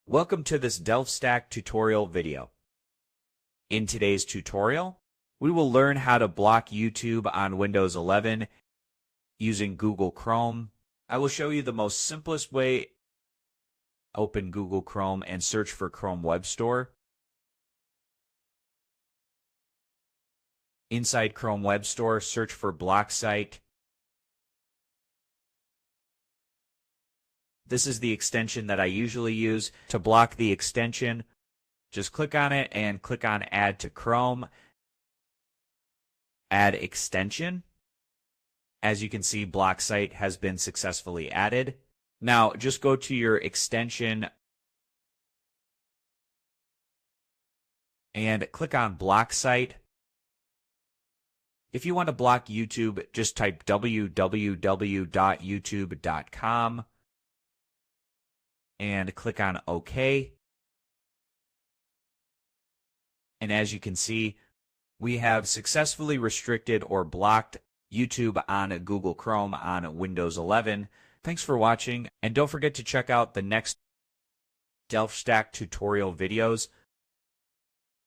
Welcome to this DelftStack tutorial video. In today's tutorial, we will learn how to block YouTube on Windows 11 using Google Chrome. I will show you the most simplest way. Open Google Chrome and search for Chrome Web Store. Inside Chrome Web Store, search for Block Site. This is the extension that I usually use. To block the extension, just click on it and click on Add to Chrome. Add extension. As you can see, Block Site has been successfully added. Now, just go to your extension and click on Block Site. If you want to block YouTube, just type www.youtube.com. and click on OK. And as you can see, we have successfully restricted or blocked YouTube on Google Chrome on Windows 11. Thanks for watching, and don't forget to check out the next DelftStack tutorial videos.